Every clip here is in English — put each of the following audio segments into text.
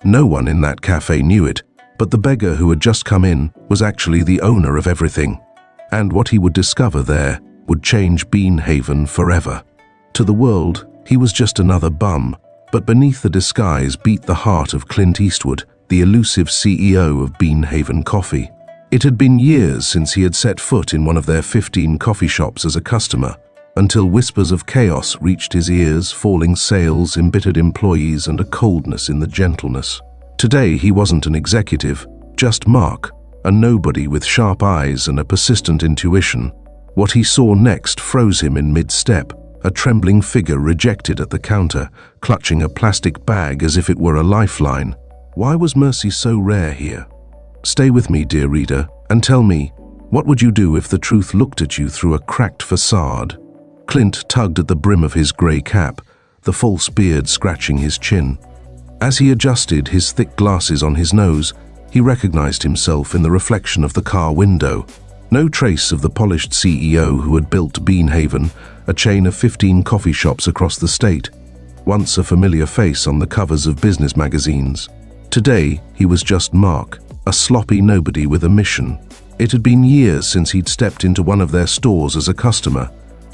No one in that cafe knew it, but the beggar who had just come in was actually the owner of everything. And what he would discover there would change Beanhaven forever. To the world, he was just another bum, but beneath the disguise beat the heart of Clint Eastwood, the elusive CEO of Beanhaven Coffee. It had been years since he had set foot in one of their 15 coffee shops as a customer, until whispers of chaos reached his ears, falling sales, embittered employees, and a coldness in the gentleness. Today he wasn't an executive, just Mark, a nobody with sharp eyes and a persistent intuition. What he saw next froze him in mid-step, a trembling figure rejected at the counter, clutching a plastic bag as if it were a lifeline. Why was mercy so rare here? Stay with me, dear reader, and tell me, what would you do if the truth looked at you through a cracked facade? Clint tugged at the brim of his grey cap, the false beard scratching his chin. As he adjusted his thick glasses on his nose, he recognized himself in the reflection of the car window. No trace of the polished CEO who had built Beanhaven, a chain of 15 coffee shops across the state, once a familiar face on the covers of business magazines. Today, he was just Mark, a sloppy nobody with a mission. It had been years since he'd stepped into one of their stores as a customer,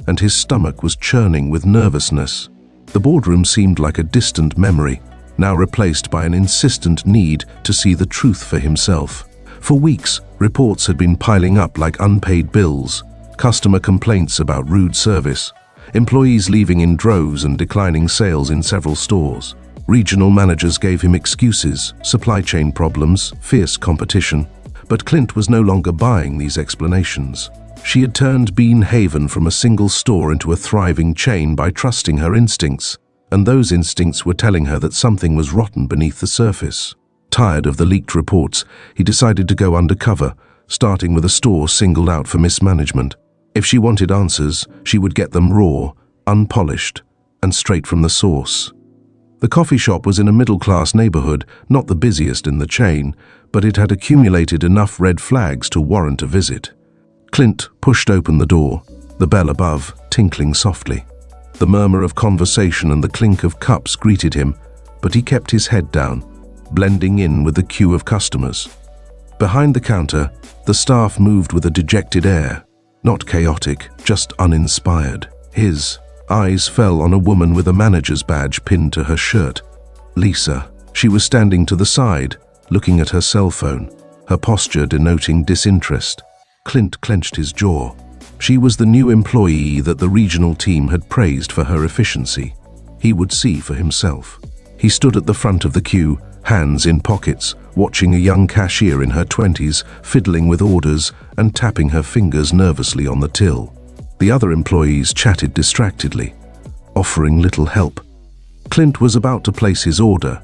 and his stomach was churning with nervousness. The boardroom seemed like a distant memory, now replaced by an insistent need to see the truth for himself. For weeks, reports had been piling up like unpaid bills, customer complaints about rude service, employees leaving in droves and declining sales in several stores. Regional managers gave him excuses, supply chain problems, fierce competition. But Clint was no longer buying these explanations. She had turned Beanhaven from a single store into a thriving chain by trusting her instincts, and those instincts were telling her that something was rotten beneath the surface. Tired of the leaked reports, he decided to go undercover, starting with a store singled out for mismanagement. If she wanted answers, she would get them raw, unpolished, and straight from the source. The coffee shop was in a middle-class neighborhood, not the busiest in the chain, but it had accumulated enough red flags to warrant a visit. Clint pushed open the door, the bell above tinkling softly. The murmur of conversation and the clink of cups greeted him, but he kept his head down, blending in with the queue of customers. Behind the counter, the staff moved with a dejected air, not chaotic, just uninspired. His eyes fell on a woman with a manager's badge pinned to her shirt. Lisa. She was standing to the side, looking at her cell phone, her posture denoting disinterest. Clint clenched his jaw. She was the new employee that the regional team had praised for her efficiency. He would see for himself. He stood at the front of the queue, hands in pockets, watching a young cashier in her 20s fiddling with orders and tapping her fingers nervously on the till. The other employees chatted distractedly, offering little help. Clint was about to place his order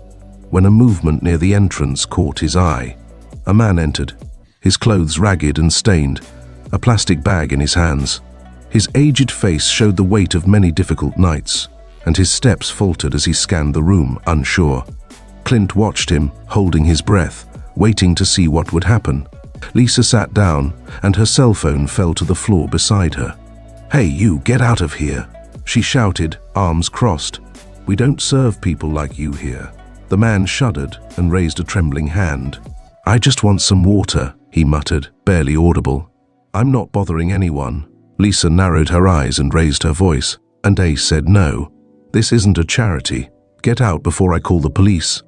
when a movement near the entrance caught his eye. A man entered, his clothes ragged and stained, a plastic bag in his hands. His aged face showed the weight of many difficult nights, and his steps faltered as he scanned the room, unsure. Clint watched him, holding his breath, waiting to see what would happen. Lisa sat down, and her cell phone fell to the floor beside her. "Hey, you, get out of here," she shouted, arms crossed. "We don't serve people like you here." The man shuddered and raised a trembling hand. "I just want some water," he muttered, barely audible. "I'm not bothering anyone." Lisa narrowed her eyes and raised her voice, and Ace said no. "This isn't a charity. Get out before I call the police."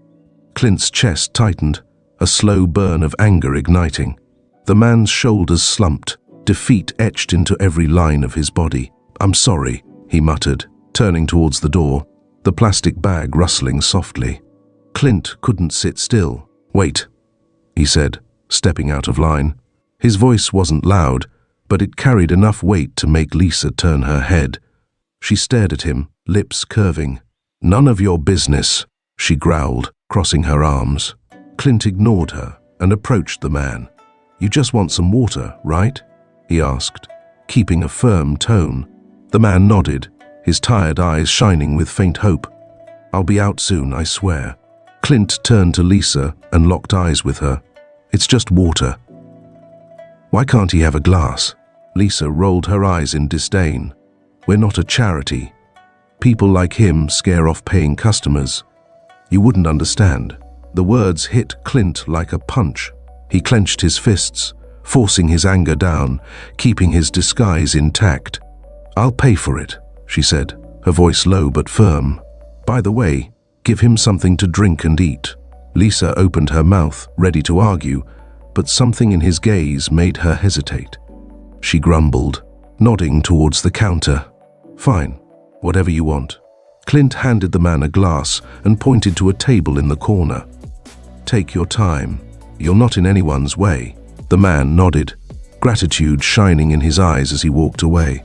Clint's chest tightened, a slow burn of anger igniting. The man's shoulders slumped, defeat etched into every line of his body. "I'm sorry," he muttered, turning towards the door, the plastic bag rustling softly. Clint couldn't sit still. "Wait," he said, stepping out of line. His voice wasn't loud, but it carried enough weight to make Lisa turn her head. She stared at him, lips curving. "None of your business," she growled, crossing her arms. Clint ignored her and approached the man. "You just want some water, right?" he asked, keeping a firm tone. The man nodded, his tired eyes shining with faint hope. "I'll be out soon, I swear." Clint turned to Lisa and locked eyes with her. "It's just water." "Why can't he have a glass?" Lisa rolled her eyes in disdain. "We're not a charity. People like him scare off paying customers. You wouldn't understand." The words hit Clint like a punch. He clenched his fists, forcing his anger down, keeping his disguise intact. "I'll pay for it," she said, her voice low but firm. "By the way, give him something to drink and eat." Lisa opened her mouth, ready to argue, but something in his gaze made her hesitate. She grumbled, nodding towards the counter. "Fine, whatever you want." Clint handed the man a glass and pointed to a table in the corner. "Take your time. You're not in anyone's way." The man nodded, gratitude shining in his eyes as he walked away.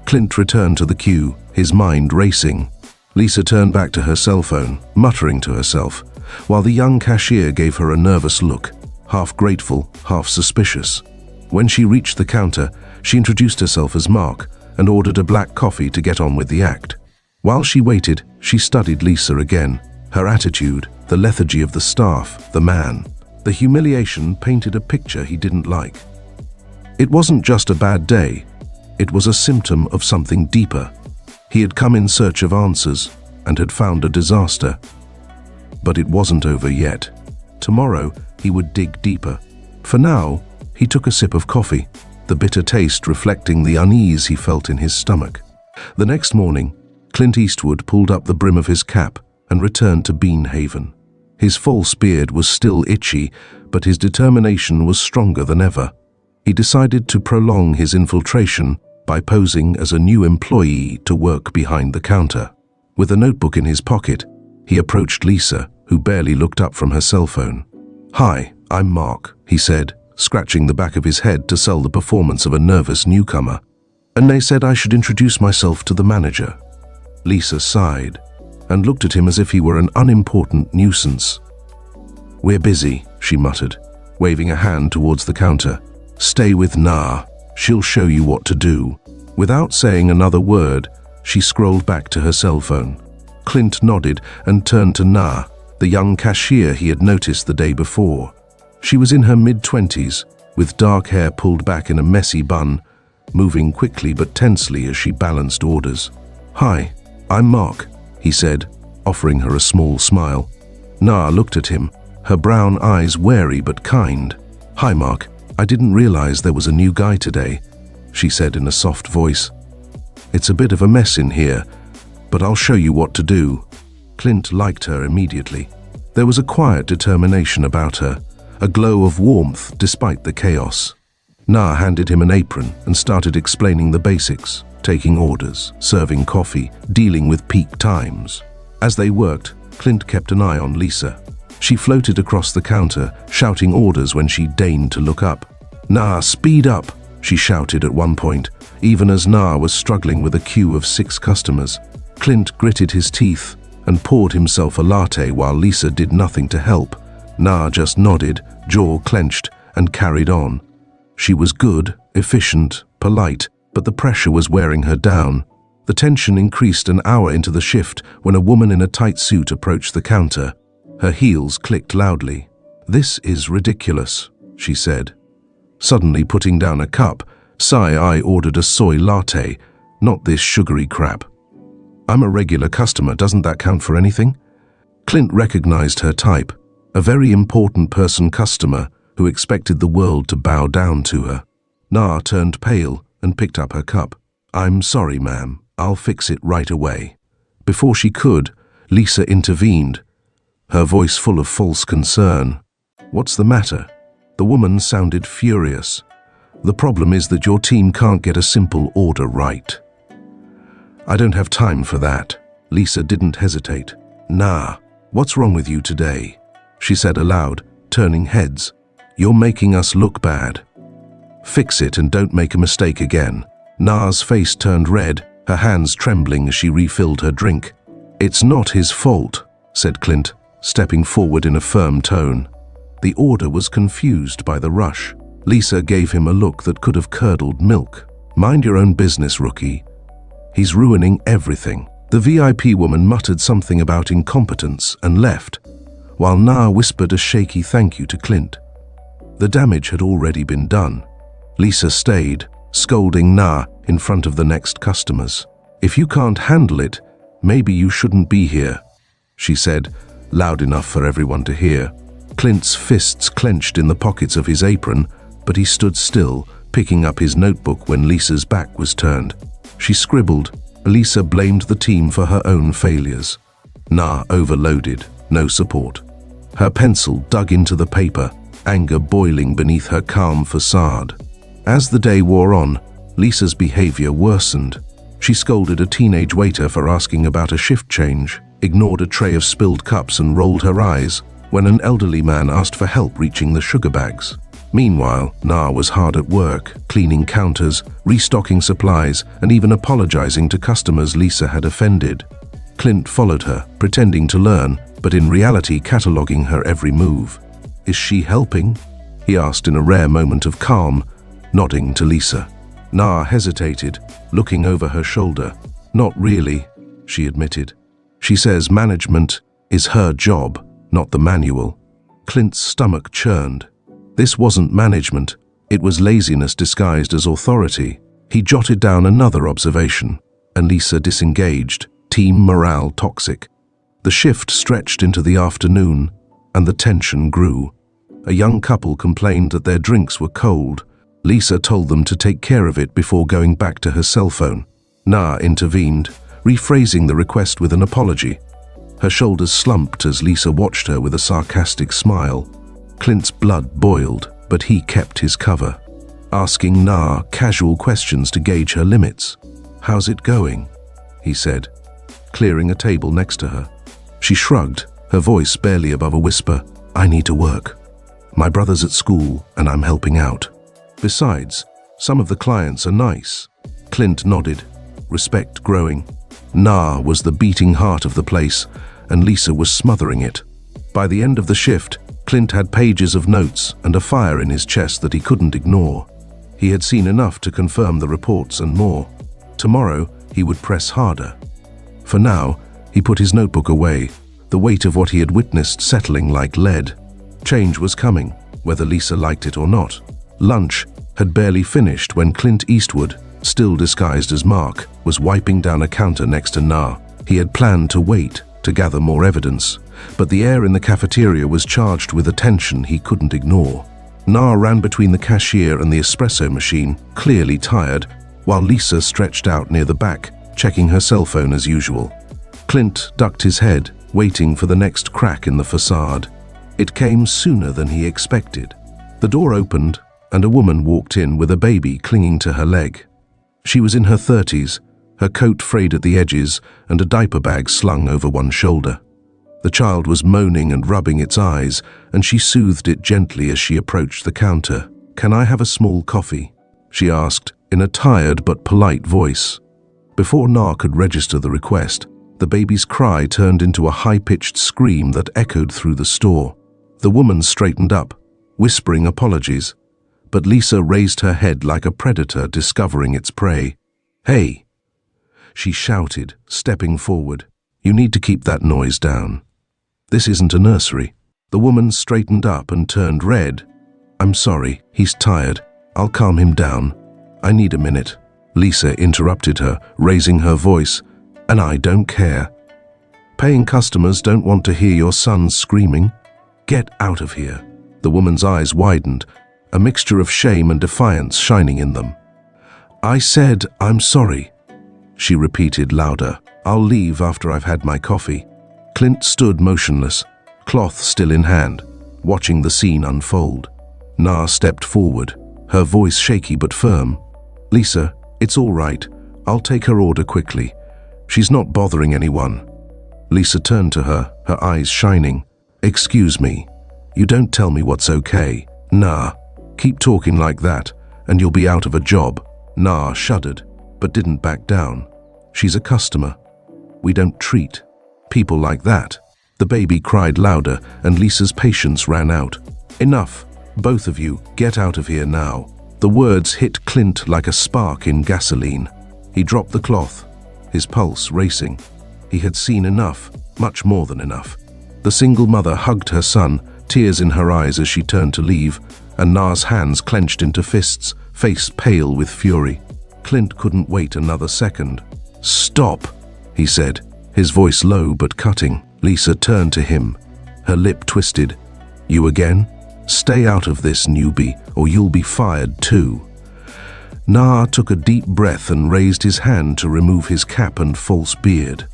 Clint returned to the queue, his mind racing. Lisa turned back to her cell phone, muttering to herself, while the young cashier gave her a nervous look, half grateful, half suspicious. When she reached the counter, she introduced herself as Mark and ordered a black coffee to get on with the act. While she waited, she studied Lisa again. Her attitude, the lethargy of the staff, the man. The humiliation painted a picture he didn't like. It wasn't just a bad day. It was a symptom of something deeper. He had come in search of answers and had found a disaster. But it wasn't over yet. Tomorrow, he would dig deeper. For now, he took a sip of coffee, the bitter taste reflecting the unease he felt in his stomach. The next morning, Clint Eastwood pulled up the brim of his cap and returned to Bean Haven. His false beard was still itchy, but his determination was stronger than ever. He decided to prolong his infiltration by posing as a new employee to work behind the counter. With a notebook in his pocket, he approached Lisa, who barely looked up from her cell phone. "Hi, I'm Mark," he said, scratching the back of his head to sell the performance of a nervous newcomer. "And they said I should introduce myself to the manager." Lisa sighed and looked at him as if he were an unimportant nuisance. "We're busy," she muttered, waving a hand towards the counter. "Stay with Na. She'll show you what to do." Without saying another word, she scrolled back to her cell phone. Clint nodded and turned to Na, the young cashier he had noticed the day before. She was in her mid-20s, with dark hair pulled back in a messy bun, moving quickly but tensely as she balanced orders. "Hi, I'm Mark," he said, offering her a small smile. Na looked at him, her brown eyes wary but kind. "Hi, Mark. I didn't realize there was a new guy today," she said in a soft voice. "It's a bit of a mess in here, but I'll show you what to do." Clint liked her immediately. There was a quiet determination about her, a glow of warmth despite the chaos. Na handed him an apron and started explaining the basics, taking orders, serving coffee, dealing with peak times. As they worked, Clint kept an eye on Lisa. She floated across the counter, shouting orders when she deigned to look up. "Na, speed up!" she shouted at one point, even as Na was struggling with a queue of 6 customers. Clint gritted his teeth and poured himself a latte while Lisa did nothing to help. Na just nodded, jaw clenched, and carried on. She was good, efficient, polite, but the pressure was wearing her down. The tension increased an hour into the shift when a woman in a tight suit approached the counter. Her heels clicked loudly. "This is ridiculous," she said. Suddenly putting down a cup, I ordered a soy latte, not this sugary crap. "I'm a regular customer, doesn't that count for anything?" Clint recognized her type, a very important person customer who expected the world to bow down to her. Na turned pale and picked up her cup. "I'm sorry, ma'am. I'll fix it right away." Before she could, Lisa intervened, her voice full of false concern. "What's the matter?" The woman sounded furious. "The problem is that your team can't get a simple order right." "I don't have time for that." Lisa didn't hesitate. "Nah, what's wrong with you today?" she said aloud, turning heads. "You're making us look bad. Fix it and don't make a mistake again." Na's face turned red, her hands trembling as she refilled her drink. "It's not his fault," said Clint, stepping forward in a firm tone. The order was confused by the rush. Lisa gave him a look that could have curdled milk. "Mind your own business, rookie. He's ruining everything." The VIP woman muttered something about incompetence and left, while Na whispered a shaky thank you to Clint. The damage had already been done. Lisa stayed, scolding Na in front of the next customers. "If you can't handle it, maybe you shouldn't be here," she said, loud enough for everyone to hear. Clint's fists clenched in the pockets of his apron, but he stood still, picking up his notebook when Lisa's back was turned. She scribbled. Lisa blamed the team for her own failures. Nah overloaded, no support. Her pencil dug into the paper, anger boiling beneath her calm facade. As the day wore on, Lisa's behavior worsened. She scolded a teenage waiter for asking about a shift change, ignored a tray of spilled cups and rolled her eyes when an elderly man asked for help reaching the sugar bags. Meanwhile, Nah was hard at work, cleaning counters, restocking supplies, and even apologizing to customers Lisa had offended. Clint followed her, pretending to learn, but in reality cataloging her every move. "Is she helping?" he asked in a rare moment of calm, nodding to Lisa. Nah hesitated, looking over her shoulder. "Not really," she admitted. "She says management is her job, not the manual." Clint's stomach churned. This wasn't management, it was laziness disguised as authority. He jotted down another observation. Lisa disengaged, team morale toxic. The shift stretched into the afternoon, and the tension grew. A young couple complained that their drinks were cold. Lisa told them to take care of it before going back to her cell phone. Nah intervened, rephrasing the request with an apology. Her shoulders slumped as Lisa watched her with a sarcastic smile. Clint's blood boiled, but he kept his cover, asking Nah casual questions to gauge her limits. "How's it going?" he said, clearing a table next to her. She shrugged, her voice barely above a whisper. "I need to work. My brother's at school, and I'm helping out. Besides, some of the clients are nice." Clint nodded, respect growing. Nah was the beating heart of the place, and Lisa was smothering it. By the end of the shift, Clint had pages of notes and a fire in his chest that he couldn't ignore. He had seen enough to confirm the reports and more. Tomorrow, he would press harder. For now, he put his notebook away, the weight of what he had witnessed settling like lead. Change was coming, whether Lisa liked it or not. Lunch had barely finished when Clint Eastwood, still disguised as Mark, was wiping down a counter next to Nah. He had planned to wait to gather more evidence, but the air in the cafeteria was charged with a tension he couldn't ignore. Nah ran between the cashier and the espresso machine, clearly tired, while Lisa stretched out near the back, checking her cell phone as usual. Clint ducked his head, waiting for the next crack in the facade. It came sooner than he expected. The door opened, and a woman walked in with a baby clinging to her leg. She was in her 30s, her coat frayed at the edges and a diaper bag slung over one shoulder. The child was moaning and rubbing its eyes, and she soothed it gently as she approached the counter. "Can I have a small coffee?" she asked, in a tired but polite voice. Before Nah could register the request, the baby's cry turned into a high-pitched scream that echoed through the store. The woman straightened up, whispering apologies, but Lisa raised her head like a predator discovering its prey. "Hey!" she shouted, stepping forward. "You need to keep that noise down. This isn't a nursery." The woman straightened up and turned red. "I'm sorry, he's tired. I'll calm him down. I need a minute." Lisa interrupted her, raising her voice. "And I don't care. Paying customers don't want to hear your son screaming. Get out of here." The woman's eyes widened, a mixture of shame and defiance shining in them. "I said I'm sorry," she repeated louder. "I'll leave after I've had my coffee." Clint stood motionless, cloth still in hand, watching the scene unfold. Nah stepped forward, her voice shaky but firm. "Lisa, it's all right. I'll take her order quickly. She's not bothering anyone." Lisa turned to her, her eyes shining. "Excuse me. You don't tell me what's okay. Nah, keep talking like that, and you'll be out of a job." Nah shuddered, but didn't back down. "She's a customer. We don't treat people like that." The baby cried louder, and Lisa's patience ran out. "Enough. Both of you, get out of here now." The words hit Clint like a spark in gasoline. He dropped the cloth, his pulse racing. He had seen enough, much more than enough. The single mother hugged her son, tears in her eyes as she turned to leave, and Nah's hands clenched into fists, face pale with fury. Clint couldn't wait another second. "Stop," he said, his voice low but cutting. Lisa turned to him, her lip twisted. You again? Stay out of this, newbie, or you'll be fired too. Nah took a deep breath and raised his hand to remove his cap and false beard.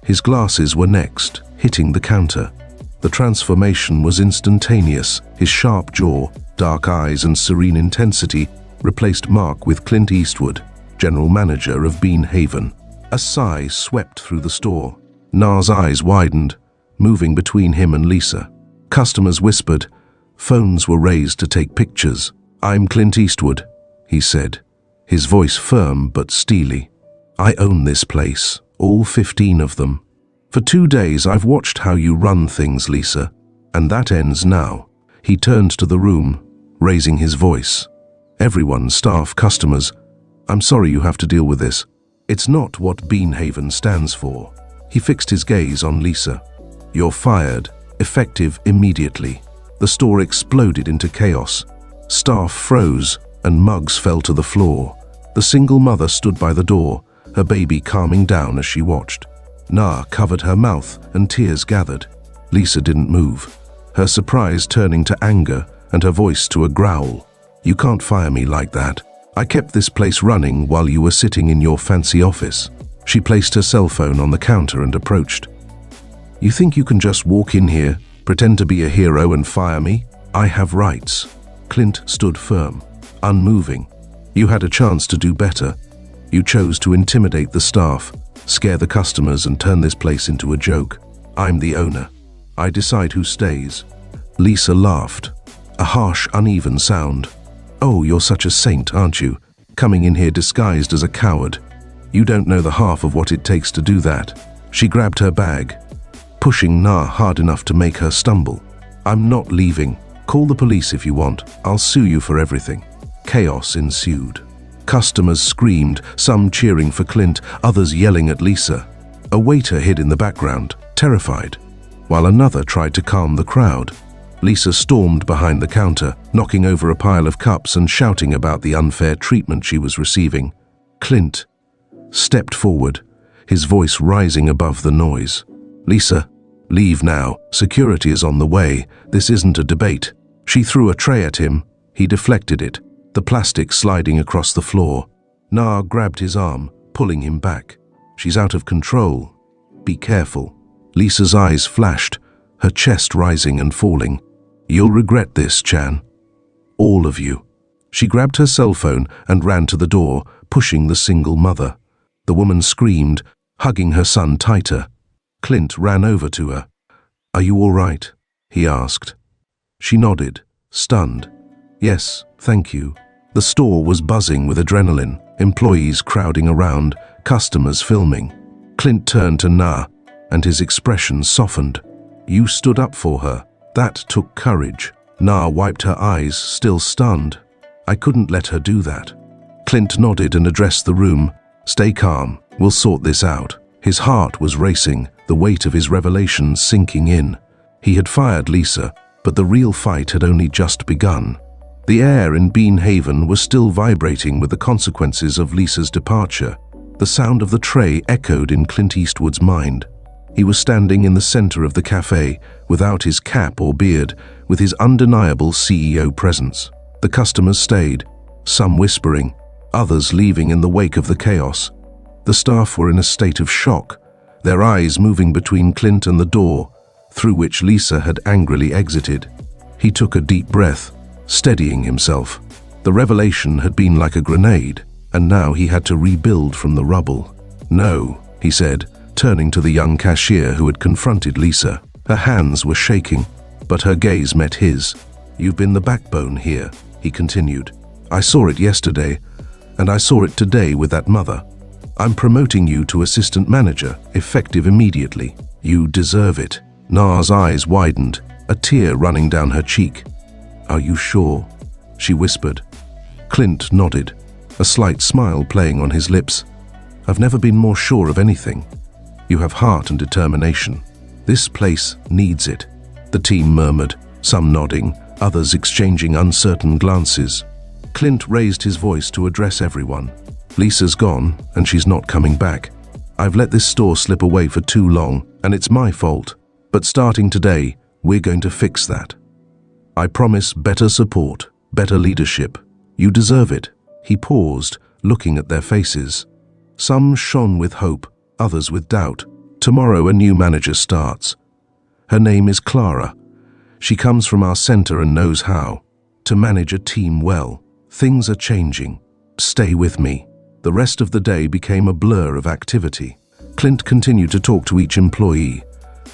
His glasses were next, hitting the counter. The transformation was instantaneous. His sharp jaw, dark eyes and serene intensity replaced Mark with Clint Eastwood, general manager of Bean Haven. A sigh swept through the store. Nah's eyes widened, moving between him and Lisa. Customers whispered. Phones were raised to take pictures. I'm Clint Eastwood, he said, his voice firm but steely. I own this place, all 15 of them. For 2 days I've watched how you run things, Lisa, and that ends now. He turned to the room, raising his voice. Everyone, staff, customers, I'm sorry you have to deal with this. It's not what Bean Haven stands for. He fixed his gaze on Lisa. You're fired, effective immediately. The store exploded into chaos. Staff froze and mugs fell to the floor. The single mother stood by the door, her baby calming down as she watched. Nah covered her mouth and tears gathered. Lisa didn't move, her surprise turning to anger and her voice to a growl. You can't fire me like that. I kept this place running while you were sitting in your fancy office. She placed her cell phone on the counter and approached. You think you can just walk in here, pretend to be a hero and fire me? I have rights. Clint stood firm, unmoving. You had a chance to do better. You chose to intimidate the staff, scare the customers and turn this place into a joke. I'm the owner. I decide who stays. Lisa laughed, a harsh, uneven sound. Oh, you're such a saint, aren't you? Coming in here disguised as a coward. You don't know the half of what it takes to do that. She grabbed her bag, pushing Nah hard enough to make her stumble. I'm not leaving. Call the police if you want. I'll sue you for everything. Chaos ensued. Customers screamed, some cheering for Clint, others yelling at Lisa. A waiter hid in the background, terrified, while another tried to calm the crowd. Lisa stormed behind the counter, knocking over a pile of cups and shouting about the unfair treatment she was receiving. Clint stepped forward, his voice rising above the noise. Lisa, leave now. Security is on the way. This isn't a debate. She threw a tray at him. He deflected it, the plastic sliding across the floor. Nah grabbed his arm, pulling him back. She's out of control. Be careful. Lisa's eyes flashed, her chest rising and falling. You'll regret this, Chan. All of you. She grabbed her cell phone and ran to the door, pushing the single mother. The woman screamed, hugging her son tighter. Clint ran over to her. Are you all right? He asked. She nodded, stunned. Yes, thank you. The store was buzzing with adrenaline, employees crowding around, customers filming. Clint turned to Nah, and his expression softened. You stood up for her. That took courage. Nah wiped her eyes, still stunned. I couldn't let her do that. Clint nodded and addressed the room. Stay calm. We'll sort this out. His heart was racing, the weight of his revelations sinking in. He had fired Lisa, but the real fight had only just begun. The air in Bean Haven was still vibrating with the consequences of Lisa's departure. The sound of the tray echoed in Clint Eastwood's mind. He was standing in the center of the cafe, without his cap or beard, with his undeniable CEO presence. The customers stayed, some whispering, others leaving in the wake of the chaos. The staff were in a state of shock, their eyes moving between Clint and the door, through which Lisa had angrily exited. He took a deep breath, steadying himself. The revelation had been like a grenade, and now he had to rebuild from the rubble. No, he said, turning to the young cashier who had confronted Lisa. Her hands were shaking, but her gaze met his. You've been the backbone here, he continued. I saw it yesterday, and I saw it today with that mother. I'm promoting you to assistant manager, effective immediately. You deserve it. Nah's eyes widened, a tear running down her cheek. Are you sure? She whispered. Clint nodded, a slight smile playing on his lips. I've never been more sure of anything. You have heart and determination. This place needs it. The team murmured, some nodding, others exchanging uncertain glances. Clint raised his voice to address everyone. Lisa's gone, and she's not coming back. I've let this store slip away for too long, and it's my fault. But starting today, we're going to fix that. I promise better support, better leadership. You deserve it." He paused, looking at their faces. Some shone with hope, others with doubt. "Tomorrow a new manager starts. Her name is Clara. She comes from our center and knows how to manage a team well. Things are changing. Stay with me." The rest of the day became a blur of activity. Clint continued to talk to each employee,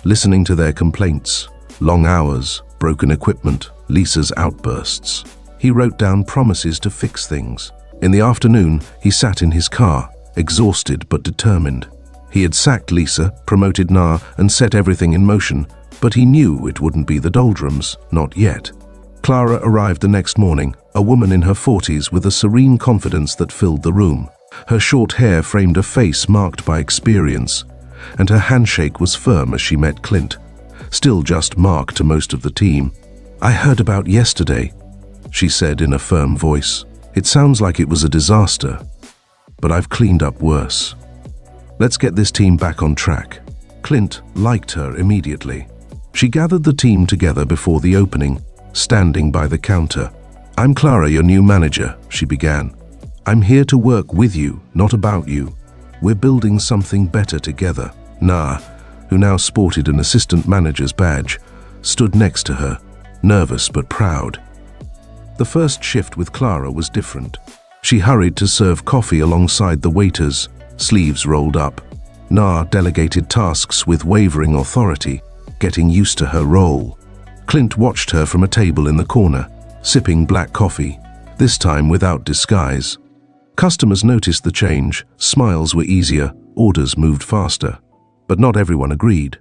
listening to their complaints, long hours, broken equipment, Lisa's outbursts. He wrote down promises to fix things. In the afternoon, he sat in his car, exhausted but determined. He had sacked Lisa, promoted Na, and set everything in motion, but he knew it wouldn't be the doldrums, not yet. Clara arrived the next morning, a woman in her 40s with a serene confidence that filled the room. Her short hair framed a face marked by experience, and her handshake was firm as she met Clint, still just Mark to most of the team. "I heard about yesterday," she said in a firm voice. "It sounds like it was a disaster, but I've cleaned up worse. Let's get this team back on track." Clint liked her immediately. She gathered the team together before the opening, standing by the counter. "I'm Clara, your new manager," she began. "I'm here to work with you, not about you. We're building something better together." Na, who now sported an assistant manager's badge, stood next to her, nervous but proud. The first shift with Clara was different. She hurried to serve coffee alongside the waiters, sleeves rolled up. Na delegated tasks with wavering authority, getting used to her role. Clint watched her from a table in the corner, sipping black coffee, this time without disguise. Customers noticed the change, smiles were easier, orders moved faster. But not everyone agreed.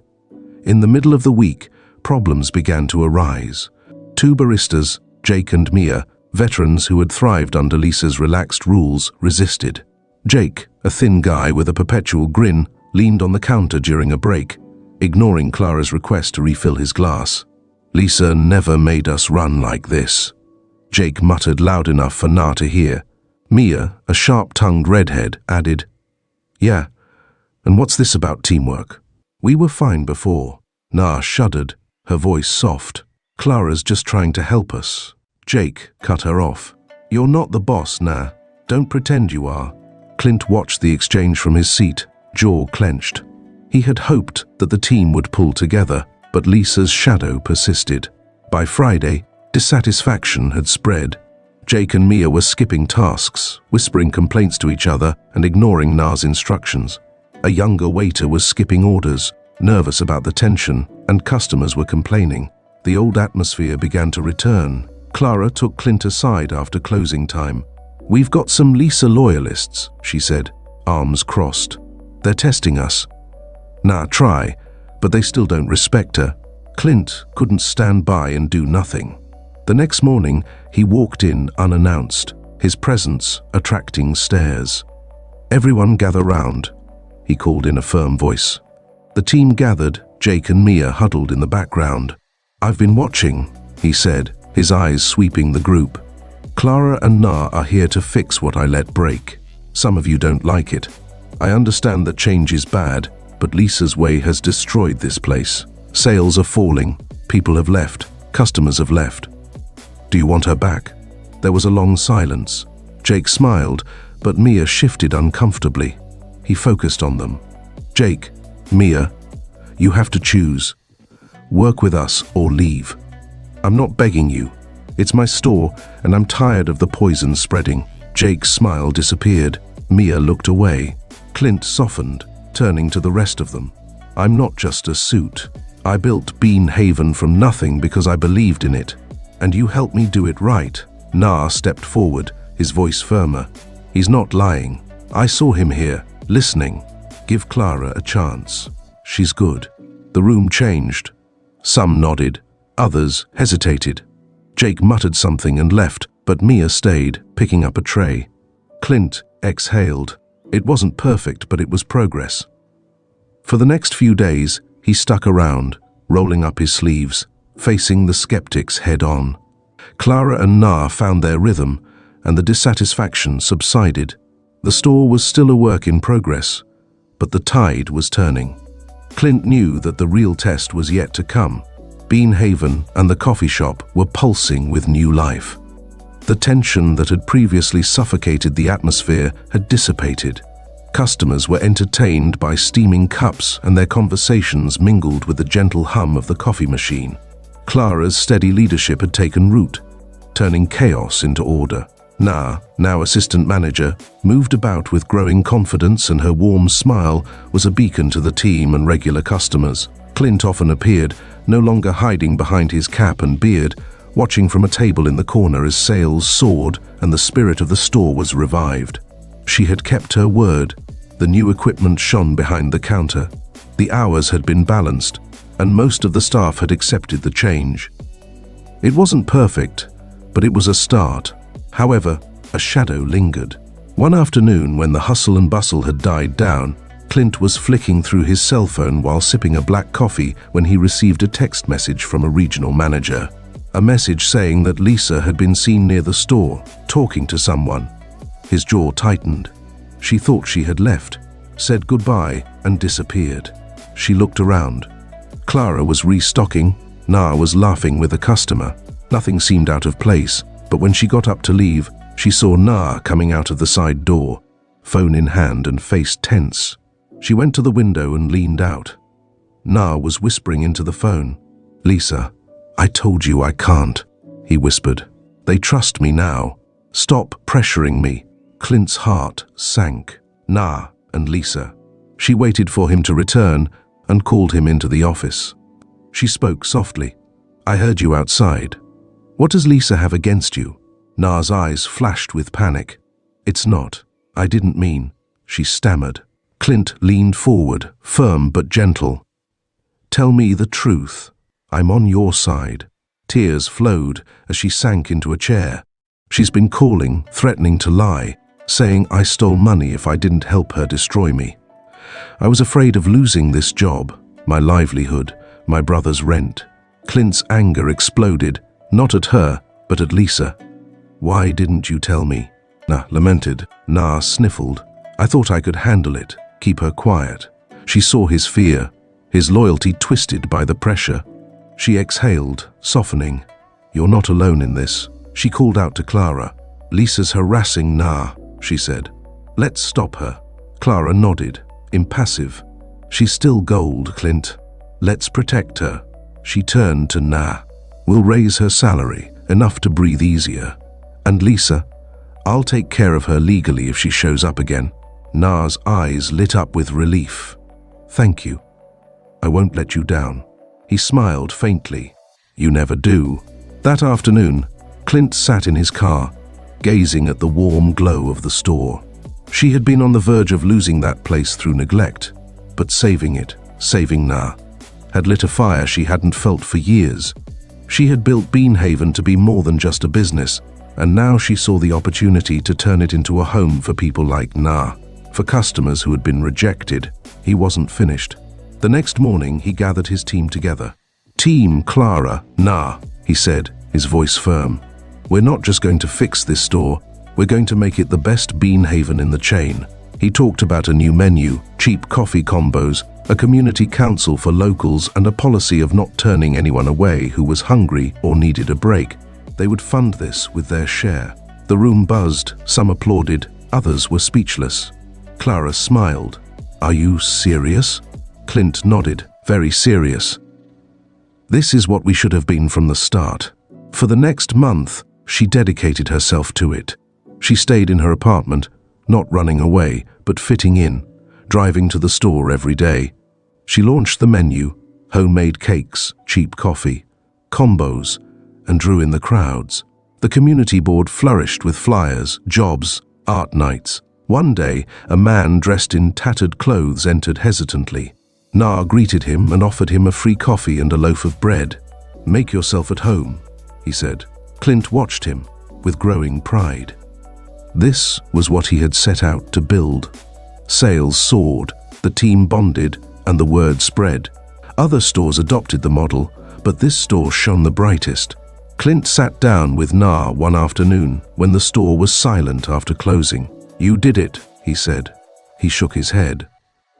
In the middle of the week, problems began to arise. Two baristas, Jake and Mia, veterans who had thrived under Lisa's relaxed rules, resisted. Jake, a thin guy with a perpetual grin, leaned on the counter during a break, ignoring Clara's request to refill his glass. "Lisa never made us run like this," Jake muttered loud enough for Na to hear. Mia, a sharp-tongued redhead, added, "Yeah, and what's this about teamwork? We were fine before." Na shuddered, her voice soft. "Clara's just trying to help us." Jake cut her off. "You're not the boss, Na. Don't pretend you are." Clint watched the exchange from his seat, jaw clenched. He had hoped that the team would pull together, but Lisa's shadow persisted. By Friday, dissatisfaction had spread. Jake and Mia were skipping tasks, whispering complaints to each other and ignoring Na's instructions. A younger waiter was skipping orders, nervous about the tension, and customers were complaining. The old atmosphere began to return. Clara took Clint aside after closing time. "We've got some Lisa loyalists," she said, arms crossed. "They're testing us." "Nah, try, but they still don't respect her." Clint couldn't stand by and do nothing. The next morning, he walked in unannounced, his presence attracting stares. "Everyone gather round," he called in a firm voice. The team gathered, Jake and Mia huddled in the background. "I've been watching," he said, his eyes sweeping the group. "Clara and Na are here to fix what I let break. Some of you don't like it. I understand that change is bad, but Lisa's way has destroyed this place. Sales are falling, people have left, customers have left. Do you want her back?" There was a long silence. Jake smiled, but Mia shifted uncomfortably. He focused on them. "Jake, Mia, you have to choose. Work with us or leave. I'm not begging you. It's my store, and I'm tired of the poison spreading." Jake's smile disappeared. Mia looked away. Clint softened, turning to the rest of them. "I'm not just a suit. I built Bean Haven from nothing because I believed in it. And you helped me do it right." Na stepped forward, his voice firmer. "He's not lying. I saw him here, listening. Give Clara a chance. She's good." The room changed. Some nodded, others hesitated. Jake muttered something and left, but Mia stayed, picking up a tray. Clint exhaled. It wasn't perfect, but it was progress. For the next few days, he stuck around, rolling up his sleeves, facing the skeptics head-on. Clara and Na found their rhythm, and the dissatisfaction subsided. The store was still a work in progress, but the tide was turning. Clint knew that the real test was yet to come. Bean Haven and the coffee shop were pulsing with new life. The tension that had previously suffocated the atmosphere had dissipated. Customers were entertained by steaming cups, and their conversations mingled with the gentle hum of the coffee machine. Clara's steady leadership had taken root, turning chaos into order. Na, now assistant manager, moved about with growing confidence, and her warm smile was a beacon to the team and regular customers. Clint often appeared, no longer hiding behind his cap and beard, watching from a table in the corner as sales soared and the spirit of the store was revived. She had kept her word. The new equipment shone behind the counter. The hours had been balanced, and most of the staff had accepted the change. It wasn't perfect, but it was a start. However, a shadow lingered. One afternoon, when the hustle and bustle had died down, Clint was flicking through his cell phone while sipping a black coffee when he received a text message from a regional manager. A message saying that Lisa had been seen near the store, talking to someone. His jaw tightened. She thought she had left, said goodbye, and disappeared. She looked around. Clara was restocking. Na was laughing with a customer. Nothing seemed out of place, but when she got up to leave, she saw Na coming out of the side door, phone in hand and face tense. She went to the window and leaned out. Na was whispering into the phone. "Lisa, I told you I can't," he whispered. "They trust me now. Stop pressuring me." Clint's heart sank. Na and Lisa. She waited for him to return and called him into the office. She spoke softly. "I heard you outside. What does Lisa have against you?" Na's eyes flashed with panic. "It's not. I didn't mean," she stammered. Clint leaned forward, firm but gentle. "Tell me the truth. I'm on your side." Tears flowed as she sank into a chair. She's been calling, threatening to lie, saying I stole money if I didn't help her destroy me. I was afraid of losing this job, my livelihood, my brother's rent. Clint's anger exploded, not at her, but at Lisa. "Why didn't you tell me?" Na lamented. Na sniffled. "I thought I could handle it, keep her quiet." She saw his fear, his loyalty twisted by the pressure. She exhaled, softening. "You're not alone in this." She called out to Clara. "Lisa's harassing Na," she said. "Let's stop her." Clara nodded, impassive. "She's still gold, Clint. Let's protect her." She turned to Na. "We'll raise her salary, enough to breathe easier. And Lisa, I'll take care of her legally if she shows up again." Na's eyes lit up with relief. "Thank you. I won't let you down." He smiled faintly. "You never do." That afternoon, Clint sat in his car, gazing at the warm glow of the store. She had been on the verge of losing that place through neglect, but saving it, saving Na, had lit a fire she hadn't felt for years. She had built Bean Haven to be more than just a business, and now she saw the opportunity to turn it into a home for people like Na. For customers who had been rejected, he wasn't finished. The next morning, he gathered his team together. "Team Clara, Na," he said, his voice firm. "We're not just going to fix this store, we're going to make it the best Bean Haven in the chain." He talked about a new menu, cheap coffee combos, a community council for locals, and a policy of not turning anyone away who was hungry or needed a break. They would fund this with their share. The room buzzed, some applauded, others were speechless. Clara smiled. "Are you serious?" Clint nodded, very serious. "This is what we should have been from the start." For the next month, she dedicated herself to it. She stayed in her apartment, not running away, but fitting in, driving to the store every day. She launched the menu, homemade cakes, cheap coffee, combos, and drew in the crowds. The community board flourished with flyers, jobs, art nights. One day, a man dressed in tattered clothes entered hesitantly. Na greeted him and offered him a free coffee and a loaf of bread. "Make yourself at home," he said. Clint watched him with growing pride. This was what he had set out to build. Sales soared, the team bonded, and the word spread. Other stores adopted the model, but this store shone the brightest. Clint sat down with Na one afternoon when the store was silent after closing. "You did it," he said. He shook his head.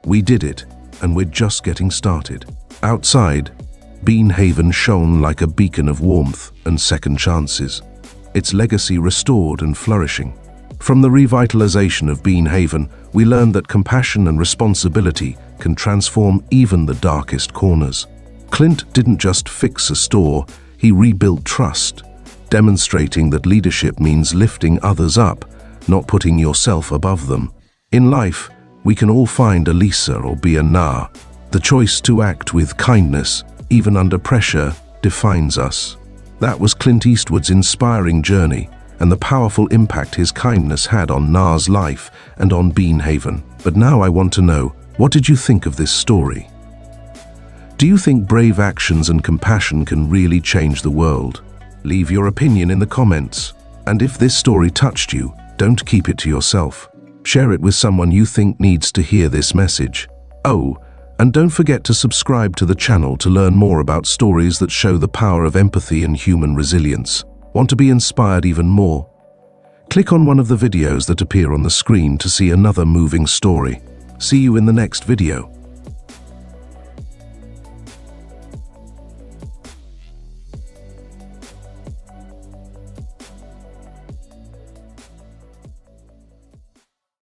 "We did it. and we're just getting started. Outside, Bean Haven shone like a beacon of warmth and second chances, its legacy restored and flourishing. From the revitalization of Bean Haven, we learned that compassion and responsibility can transform even the darkest corners. Clint didn't just fix a store, he rebuilt trust, demonstrating that leadership means lifting others up, not putting yourself above them. In life, we can all find a Lisa or be a Na. The choice to act with kindness, even under pressure, defines us. That was Clint Eastwood's inspiring journey and the powerful impact his kindness had on Na's life and on Bean Haven. But now I want to know, what did you think of this story? Do you think brave actions and compassion can really change the world? Leave your opinion in the comments. And if this story touched you, don't keep it to yourself. Share it with someone you think needs to hear this message. Oh, and don't forget to subscribe to the channel to learn more about stories that show the power of empathy and human resilience. Want to be inspired even more? Click on one of the videos that appear on the screen to see another moving story. See you in the next video.